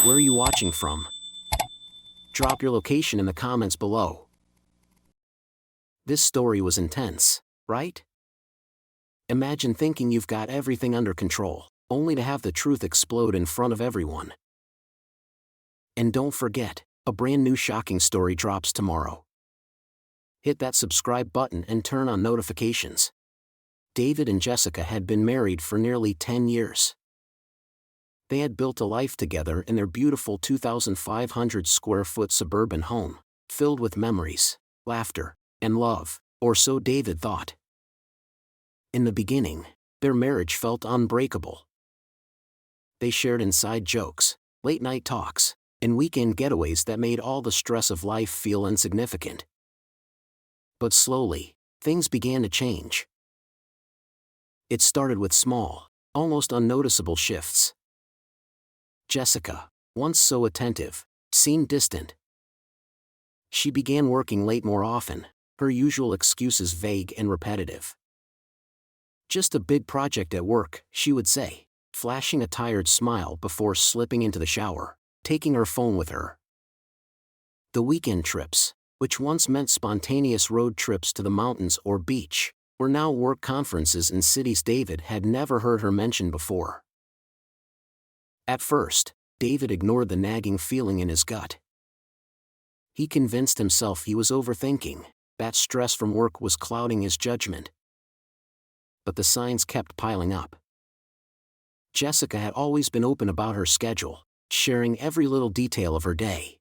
Where are you watching from? Drop your location in the comments below. This story was intense, right? Imagine thinking you've got everything under control, only to have the truth explode in front of everyone. And don't forget, a brand new shocking story drops tomorrow. Hit that subscribe button and turn on notifications. David and Jessica had been married for nearly 10 years. They had built a life together in their beautiful 2,500 square foot suburban home, filled with memories, laughter, and love, or so David thought. In the beginning, their marriage felt unbreakable. They shared inside jokes, late-night talks, and weekend getaways that made all the stress of life feel insignificant. But slowly, things began to change. It started with small, almost unnoticeable shifts. Jessica, once so attentive, seemed distant. She began working late more often, her usual excuses vague and repetitive. "Just a big project at work," she would say, flashing a tired smile before slipping into the shower, taking her phone with her. The weekend trips, which once meant spontaneous road trips to the mountains or beach, were now work conferences in cities David had never heard her mention before. At first, David ignored the nagging feeling in his gut. He convinced himself he was overthinking, that stress from work was clouding his judgment. But the signs kept piling up. Jessica had always been open about her schedule, sharing every little detail of her day.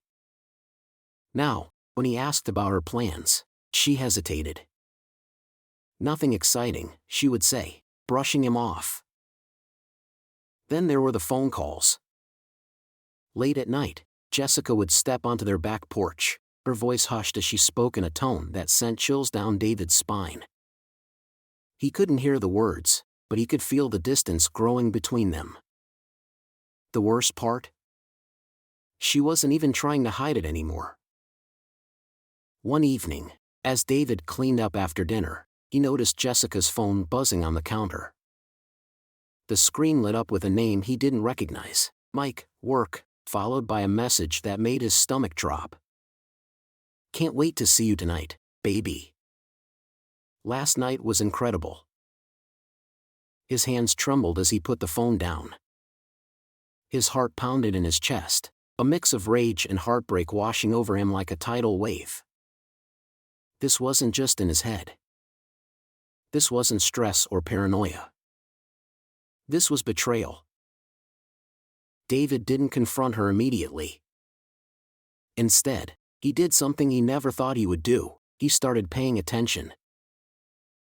Now, when he asked about her plans, she hesitated. "Nothing exciting," she would say, brushing him off. Then there were the phone calls. Late at night, Jessica would step onto their back porch, her voice hushed as she spoke in a tone that sent chills down David's spine. He couldn't hear the words, but he could feel the distance growing between them. The worst part? She wasn't even trying to hide it anymore. One evening, as David cleaned up after dinner, he noticed Jessica's phone buzzing on the counter. The screen lit up with a name he didn't recognize, Mike, work, followed by a message that made his stomach drop. "Can't wait to see you tonight, baby. Last night was incredible." His hands trembled as he put the phone down. His heart pounded in his chest, a mix of rage and heartbreak washing over him like a tidal wave. This wasn't just in his head. This wasn't stress or paranoia. This was betrayal. David didn't confront her immediately. Instead, he did something he never thought he would do. He started paying attention.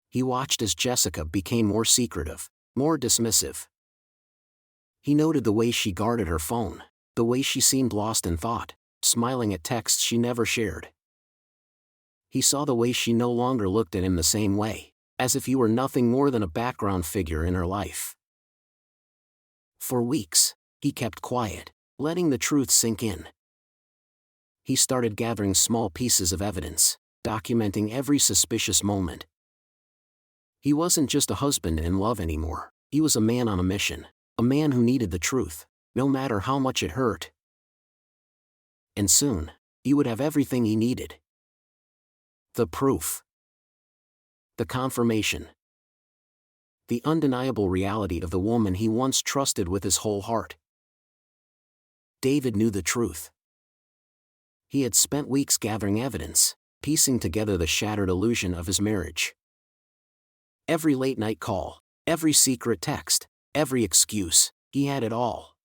He watched as Jessica became more secretive, more dismissive. He noted the way she guarded her phone, the way she seemed lost in thought, smiling at texts she never shared. He saw the way she no longer looked at him the same way, as if he were nothing more than a background figure in her life. For weeks, he kept quiet, letting the truth sink in. He started gathering small pieces of evidence, documenting every suspicious moment. He wasn't just a husband in love anymore, he was a man on a mission, a man who needed the truth, no matter how much it hurt. And soon, he would have everything he needed. The proof. The confirmation. The undeniable reality of the woman he once trusted with his whole heart. David knew the truth. He had spent weeks gathering evidence, piecing together the shattered illusion of his marriage. Every late-night call, every secret text, every excuse, he had it all.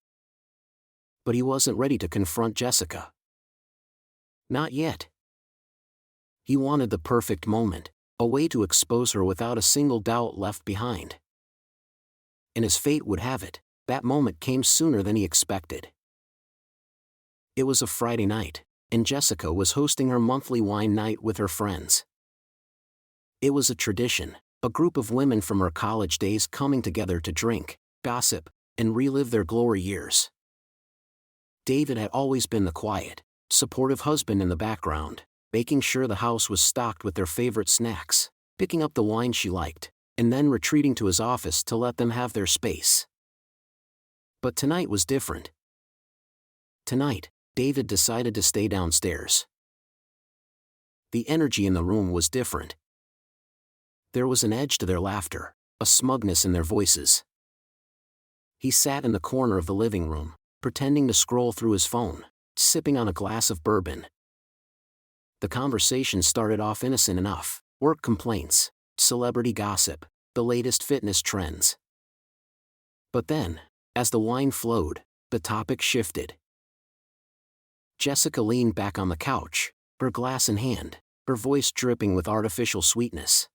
But he wasn't ready to confront Jessica. Not yet. He wanted the perfect moment, a way to expose her without a single doubt left behind. And as fate would have it, that moment came sooner than he expected. It was a Friday night, and Jessica was hosting her monthly wine night with her friends. It was a tradition, a group of women from her college days coming together to drink, gossip, and relive their glory years. David had always been the quiet, supportive husband in the background, making sure the house was stocked with their favorite snacks, picking up the wine she liked, and then retreating to his office to let them have their space. But tonight was different. Tonight, David decided to stay downstairs. The energy in the room was different. There was an edge to their laughter, a smugness in their voices. He sat in the corner of the living room, pretending to scroll through his phone, sipping on a glass of bourbon. The conversation started off innocent enough: work complaints, celebrity gossip, the latest fitness trends. But then, as the wine flowed, the topic shifted. Jessica leaned back on the couch, her glass in hand, her voice dripping with artificial sweetness.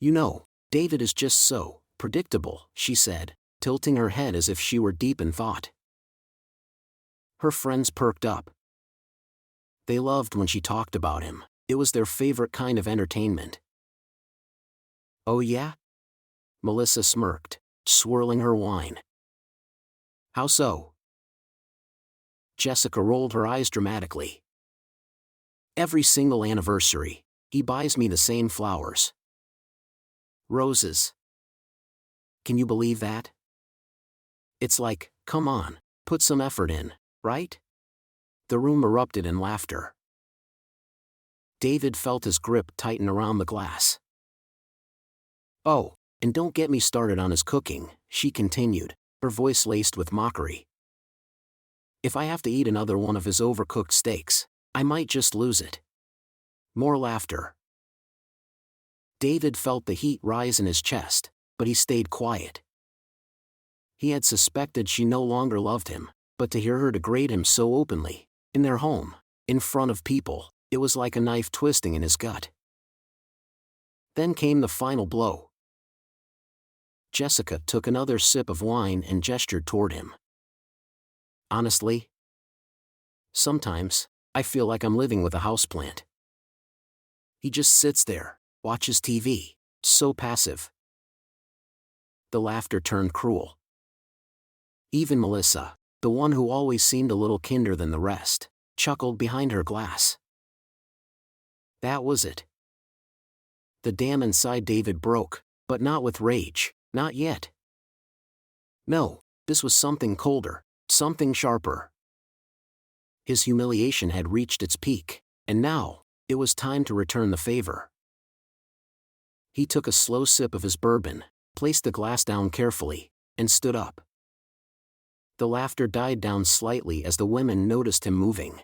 "You know, David is just so predictable," she said, tilting her head as if she were deep in thought. Her friends perked up. They loved when she talked about him. It was their favorite kind of entertainment. "Oh yeah?" Melissa smirked, swirling her wine. "How so?" Jessica rolled her eyes dramatically. "Every single anniversary, he buys me the same flowers. Roses. Can you believe that? It's like, come on, put some effort in, right?" The room erupted in laughter. David felt his grip tighten around the glass. "Oh, and don't get me started on his cooking," she continued, her voice laced with mockery. "If I have to eat another one of his overcooked steaks, I might just lose it." More laughter. David felt the heat rise in his chest, but he stayed quiet. He had suspected she no longer loved him, but to hear her degrade him so openly, in their home, in front of people, it was like a knife twisting in his gut. Then came the final blow. Jessica took another sip of wine and gestured toward him. "Honestly, sometimes, I feel like I'm living with a houseplant. He just sits there, watches TV, so passive." The laughter turned cruel. Even Melissa, the one who always seemed a little kinder than the rest, chuckled behind her glass. That was it. The dam inside David broke, but not with rage, not yet. No, this was something colder, something sharper. His humiliation had reached its peak, and now, it was time to return the favor. He took a slow sip of his bourbon, placed the glass down carefully, and stood up. The laughter died down slightly as the women noticed him moving.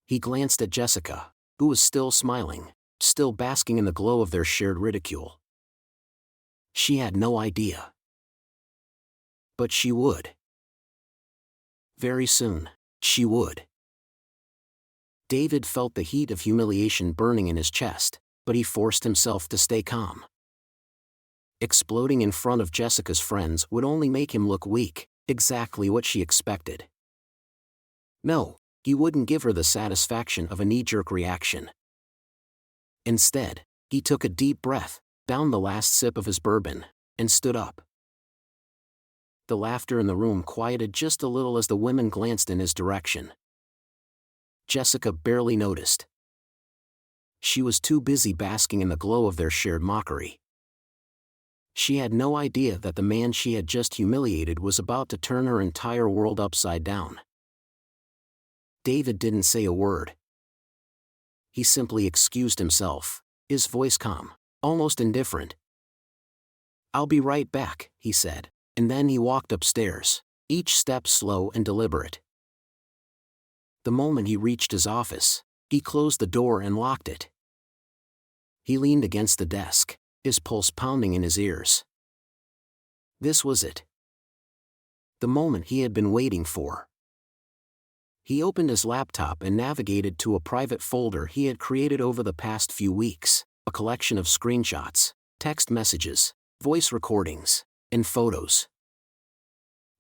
He glanced at Jessica, who was still smiling, still basking in the glow of their shared ridicule. She had no idea. But she would. Very soon, she would. David felt the heat of humiliation burning in his chest, but he forced himself to stay calm. Exploding in front of Jessica's friends would only make him look weak, exactly what she expected. No, he wouldn't give her the satisfaction of a knee-jerk reaction. Instead, he took a deep breath, downed the last sip of his bourbon, and stood up. The laughter in the room quieted just a little as the women glanced in his direction. Jessica barely noticed. She was too busy basking in the glow of their shared mockery. She had no idea that the man she had just humiliated was about to turn her entire world upside down. David didn't say a word. He simply excused himself, his voice calm, almost indifferent. "I'll be right back," he said, and then he walked upstairs, each step slow and deliberate. The moment he reached his office, he closed the door and locked it. He leaned against the desk, his pulse pounding in his ears. This was it. The moment he had been waiting for. He opened his laptop and navigated to a private folder he had created over the past few weeks, a collection of screenshots, text messages, voice recordings, and photos.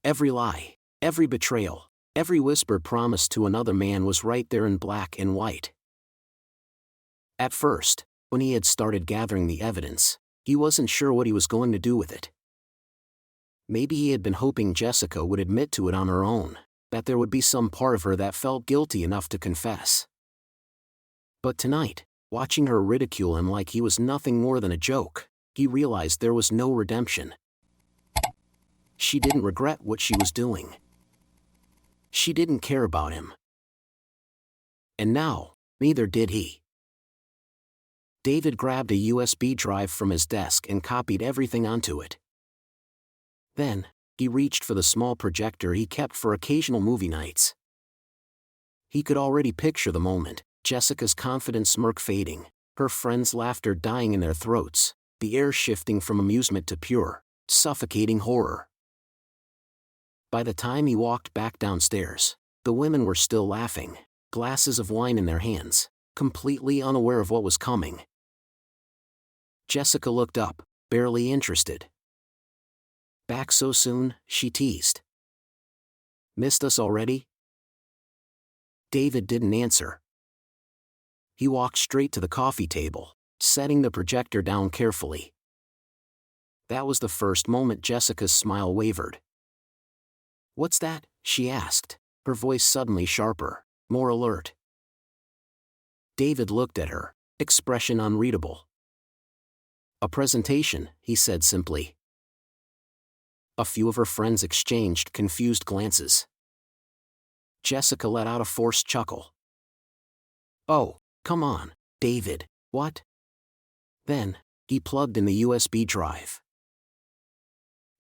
Every lie, every betrayal, every whispered promise to another man was right there in black and white. At first, when he had started gathering the evidence, he wasn't sure what he was going to do with it. Maybe he had been hoping Jessica would admit to it on her own, that there would be some part of her that felt guilty enough to confess. But tonight, watching her ridicule him like he was nothing more than a joke, he realized there was no redemption. She didn't regret what she was doing. She didn't care about him. And now, neither did he. David grabbed a USB drive from his desk and copied everything onto it. Then, he reached for the small projector he kept for occasional movie nights. He could already picture the moment, Jessica's confident smirk fading, her friends' laughter dying in their throats, the air shifting from amusement to pure, suffocating horror. By the time he walked back downstairs, the women were still laughing, glasses of wine in their hands, completely unaware of what was coming. Jessica looked up, barely interested. "Back so soon?" she teased. "Missed us already?" David didn't answer. He walked straight to the coffee table, setting the projector down carefully. That was the first moment Jessica's smile wavered. "What's that?" she asked, her voice suddenly sharper, more alert. David looked at her, expression unreadable. "A presentation," he said simply. A few of her friends exchanged confused glances. Jessica let out a forced chuckle. "Oh, come on, David, what?" Then, he plugged in the USB drive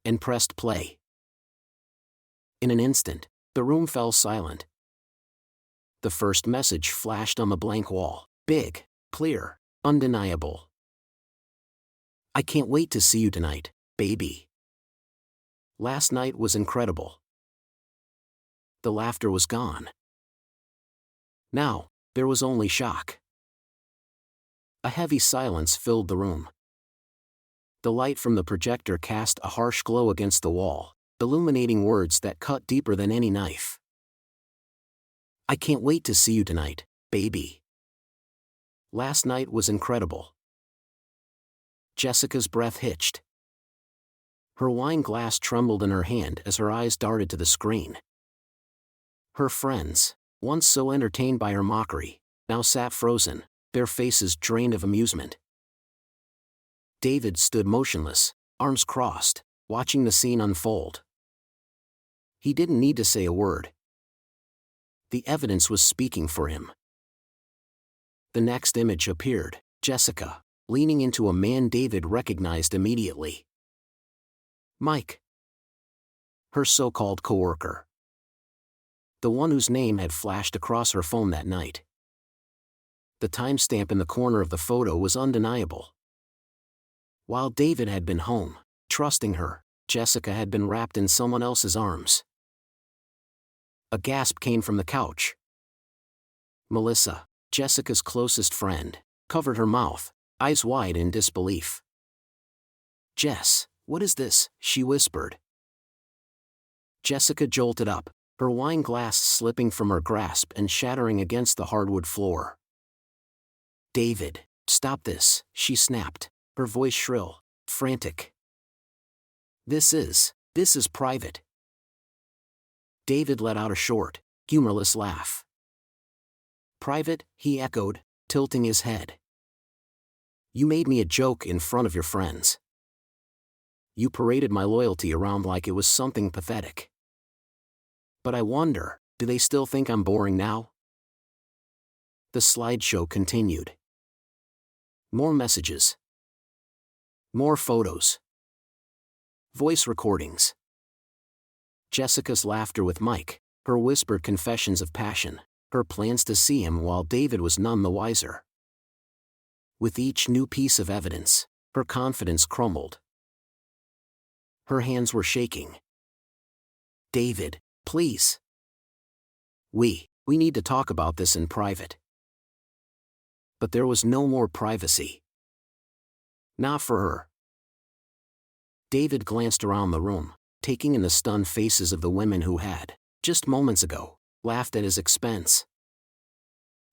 and pressed play. In an instant, the room fell silent. The first message flashed on the blank wall, big, clear, undeniable. "I can't wait to see you tonight, baby. Last night was incredible." The laughter was gone. Now, there was only shock. A heavy silence filled the room. The light from the projector cast a harsh glow against the wall, illuminating words that cut deeper than any knife. "I can't wait to see you tonight, baby. Last night was incredible." Jessica's breath hitched. Her wine glass trembled in her hand as her eyes darted to the screen. Her friends, once so entertained by her mockery, now sat frozen, their faces drained of amusement. David stood motionless, arms crossed, watching the scene unfold. He didn't need to say a word. The evidence was speaking for him. The next image appeared, Jessica, leaning into a man David recognized immediately. Mike. Her so-called coworker. The one whose name had flashed across her phone that night. The timestamp in the corner of the photo was undeniable. While David had been home, trusting her, Jessica had been wrapped in someone else's arms. A gasp came from the couch. Melissa, Jessica's closest friend, covered her mouth, eyes wide in disbelief. "Jess, what is this?" she whispered. Jessica jolted up, her wine glass slipping from her grasp and shattering against the hardwood floor. "David, stop this," she snapped, her voice shrill, frantic. This is private." David let out a short, humorless laugh. "Private?" he echoed, tilting his head. "You made me a joke in front of your friends. You paraded my loyalty around like it was something pathetic. But I wonder, do they still think I'm boring now?" The slideshow continued. More messages. More photos. Voice recordings. Jessica's laughter with Mike, her whispered confessions of passion, her plans to see him while David was none the wiser. With each new piece of evidence, her confidence crumbled. Her hands were shaking. "David, please. We need to talk about this in private." But there was no more privacy. Not for her. David glanced around the room, taking in the stunned faces of the women who had, just moments ago, laughed at his expense.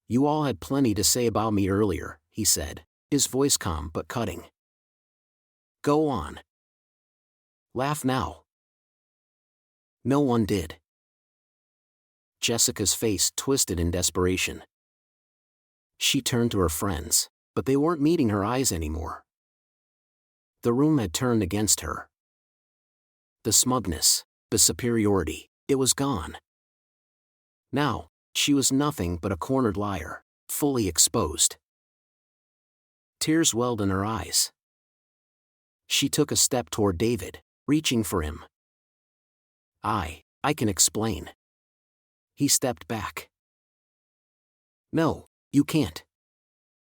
"You all had plenty to say about me earlier," he said, his voice calm but cutting. "Go on. Laugh now." No one did. Jessica's face twisted in desperation. She turned to her friends, but they weren't meeting her eyes anymore. The room had turned against her. The smugness, the superiority, it was gone. Now, she was nothing but a cornered liar, fully exposed. Tears welled in her eyes. She took a step toward David, reaching for him. I can explain. He stepped back. No, you can't.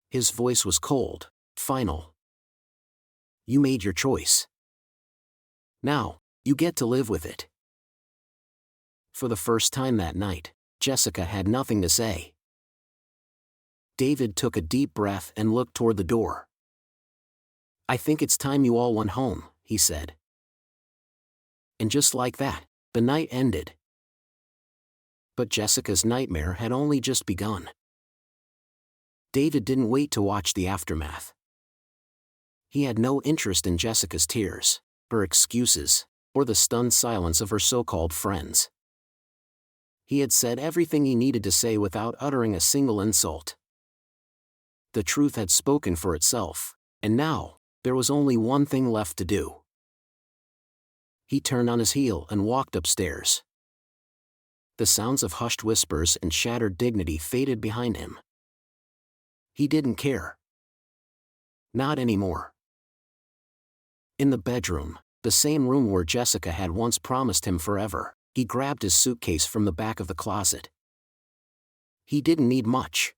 His voice was cold, final. You made your choice. Now, you get to live with it. For the first time that night, Jessica had nothing to say. David took a deep breath and looked toward the door. I think it's time you all went home, he said. And just like that, the night ended. But Jessica's nightmare had only just begun. David didn't wait to watch the aftermath. He had no interest in Jessica's tears, her excuses, or the stunned silence of her so-called friends. He had said everything he needed to say without uttering a single insult. The truth had spoken for itself, and now, there was only one thing left to do. He turned on his heel and walked upstairs. The sounds of hushed whispers and shattered dignity faded behind him. He didn't care. Not anymore. In the bedroom, the same room where Jessica had once promised him forever, he grabbed his suitcase from the back of the closet. He didn't need much.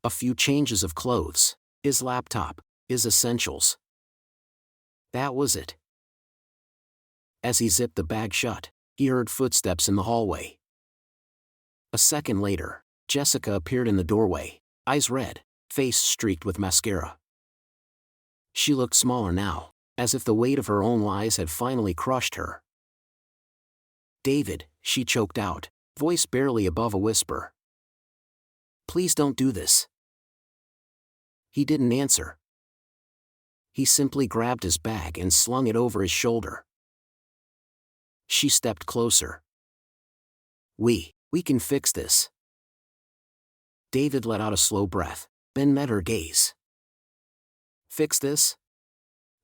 A few changes of clothes, his laptop, his essentials. That was it. As he zipped the bag shut, he heard footsteps in the hallway. A second later, Jessica appeared in the doorway, eyes red, face streaked with mascara. She looked smaller now, as if the weight of her own lies had finally crushed her. David, she choked out, voice barely above a whisper. Please don't do this. He didn't answer. He simply grabbed his bag and slung it over his shoulder. She stepped closer. We can fix this. David let out a slow breath, then met her gaze. Fix this?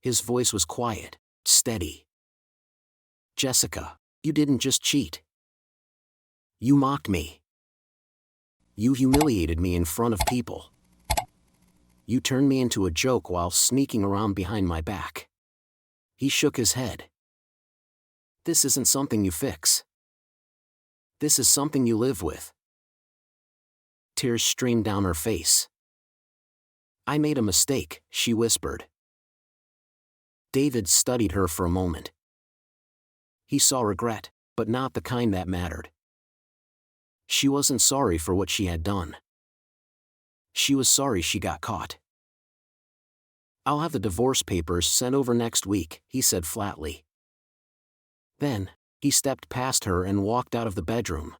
His voice was quiet, steady. Jessica, you didn't just cheat. You mocked me. You humiliated me in front of people. You turned me into a joke while sneaking around behind my back. He shook his head. This isn't something you fix. This is something you live with. Tears streamed down her face. I made a mistake, she whispered. David studied her for a moment. He saw regret, but not the kind that mattered. She wasn't sorry for what she had done. She was sorry she got caught. I'll have the divorce papers sent over next week, he said flatly. Then, he stepped past her and walked out of the bedroom.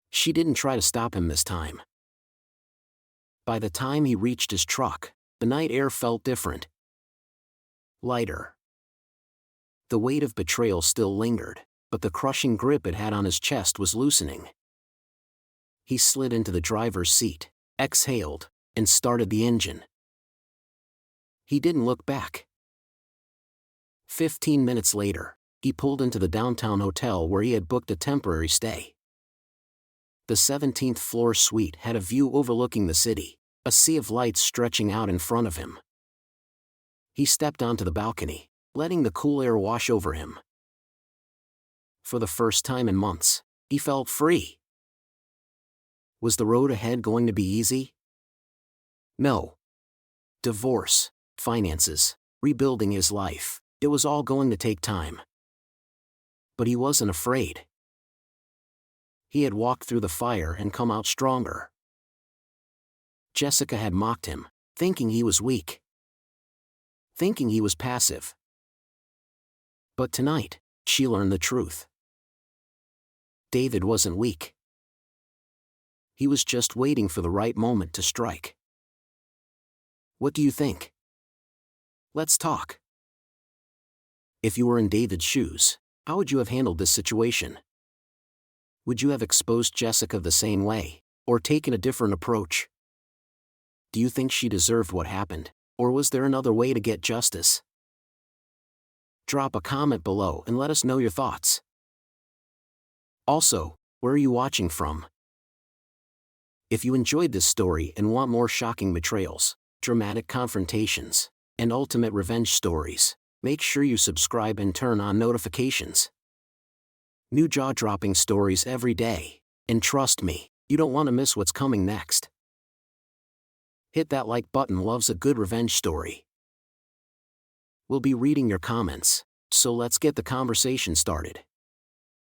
She didn't try to stop him this time. By the time he reached his truck, the night air felt different. Lighter. The weight of betrayal still lingered, but the crushing grip it had on his chest was loosening. He slid into the driver's seat, exhaled, and started the engine. He didn't look back. 15 minutes later, he pulled into the downtown hotel where he had booked a temporary stay. The 17th floor suite had a view overlooking the city, a sea of lights stretching out in front of him. He stepped onto the balcony, letting the cool air wash over him. For the first time in months, he felt free. Was the road ahead going to be easy? No. Divorce, finances, rebuilding his life, it was all going to take time. But he wasn't afraid. He had walked through the fire and come out stronger. Jessica had mocked him, thinking he was weak. Thinking he was passive. But tonight, she learned the truth. David wasn't weak. He was just waiting for the right moment to strike. What do you think? Let's talk. If you were in David's shoes, how would you have handled this situation? Would you have exposed Jessica the same way, or taken a different approach? Do you think she deserved what happened, or was there another way to get justice? Drop a comment below and let us know your thoughts. Also, Where are you watching from? If you enjoyed this story and want more shocking betrayals, dramatic confrontations, and ultimate revenge stories, make sure you subscribe and turn on notifications. New jaw-dropping stories every day, and trust me, you don't want to miss what's coming next. Hit that like button. Loves a good revenge story. We'll be reading your comments, so let's get the conversation started.